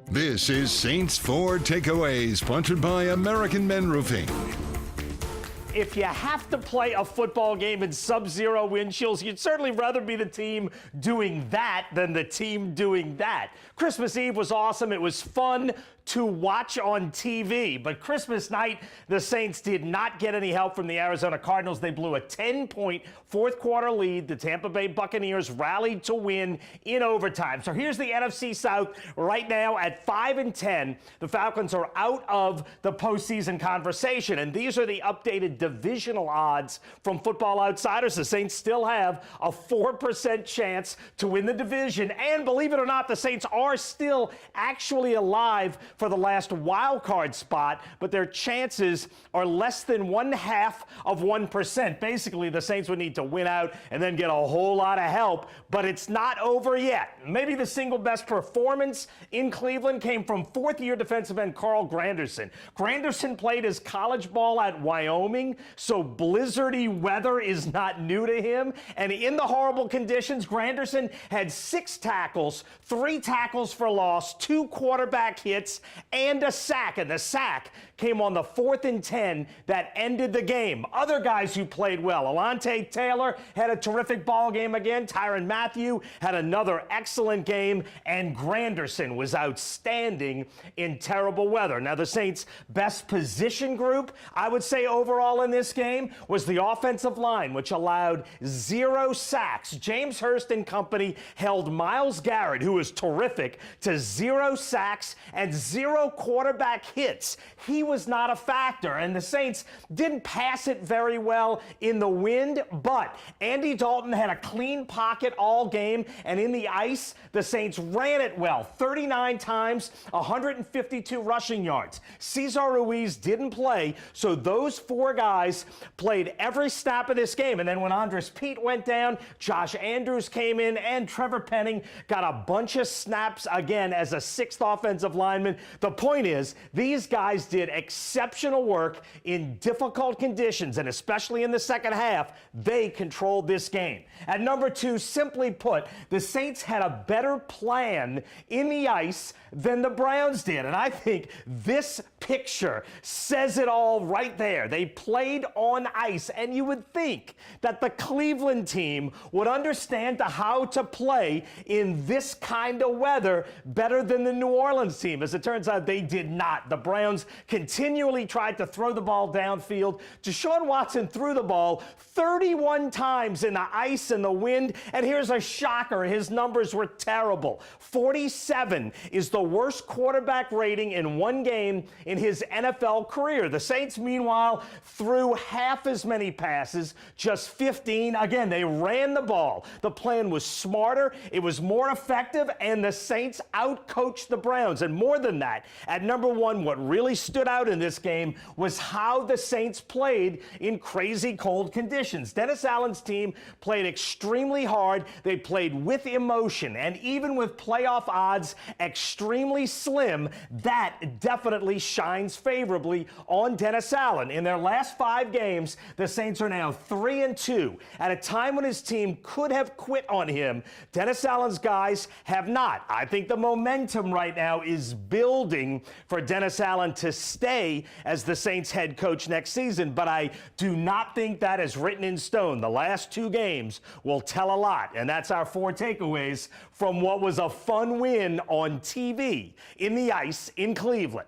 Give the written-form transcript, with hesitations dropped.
This is Saints 4 Takeaways, sponsored by American Men Roofing. If you have to play a football game in sub-zero wind chills, you'd certainly rather be the team doing that than the team doing that. Christmas Eve was awesome. It was fun to watch on TV. But Christmas night, the Saints did not get any help from the Arizona Cardinals. They blew a 10-point fourth-quarter lead. The Tampa Bay Buccaneers rallied to win in overtime. So here's the NFC South right now at 5-10. The Falcons are out of the postseason conversation, and these are the updated divisional odds from Football Outsiders. The Saints still have a 4% chance to win the division, and believe it or not, the Saints are still actually alive for the last wild card spot, but their chances are less than 0.5%. Basically, the Saints would need to win out and then get a whole lot of help, but it's not over yet. Maybe the single best performance in Cleveland came from fourth-year defensive end Carl Granderson. Granderson played his college ball at Wyoming, so blizzardy weather is not new to him, and in the horrible conditions, Granderson had 6 tackles, 3 tackles for loss, 2 quarterback hits, and a sack. And the sack came on the 4th and 10 that ended the game. Other guys who played well. Alontae Taylor had a terrific ball game again. Tyrann Mathieu had another excellent game. And Granderson was outstanding in terrible weather. Now, the Saints' best position group, I would say overall in this game, was the offensive line, which allowed 0 sacks. James Hurst and company held Myles Garrett, who was terrific, to 0 sacks and 0 quarterback hits. He was not a factor, and the Saints didn't pass it very well in the wind, but Andy Dalton had a clean pocket all game, and in the ice, the Saints ran it well. 39 times, 152 rushing yards. Cesar Ruiz didn't play, so those 4 guys played every snap of this game, and then when Andres Pete went down, Josh Andrews came in, and Trevor Penning got a bunch of snaps again as a 6th offensive lineman. The point is, these guys did exceptional work in difficult conditions, and especially in the second half, they controlled this game. At number 2, simply put, the Saints had a better plan in the ice than the Browns did, and I think this picture says it all right there. They played on ice, and you would think that the Cleveland team would understand how to play in this kind of weather better than the New Orleans team. As it turns out, they did not. The Browns continually tried to throw the ball downfield. Deshaun Watson threw the ball 31 times in the ice and the wind, and here's a shocker. His numbers were terrible. 47 is the worst quarterback rating in one game in his NFL career. The Saints, meanwhile, threw half as many passes, just 15. Again, they ran the ball. The plan was smarter, it was more effective, and the Saints outcoached the Browns. And more than that, at number 1, what really stood out in this game was how the Saints played in crazy cold conditions. Dennis Allen's team played extremely hard. They played with emotion, and even with playoff odds extremely slim, that definitely shines favorably on Dennis Allen. In their last 5 games, the Saints are now 3-2. At a time when his team could have quit on him, Dennis Allen's guys have not. I think the momentum right now is building for Dennis Allen to stay as the Saints head coach next season, but I do not think that is written in stone. The last 2 games will tell a lot, and that's our 4 takeaways from what was a fun win on TV in the ice in Cleveland.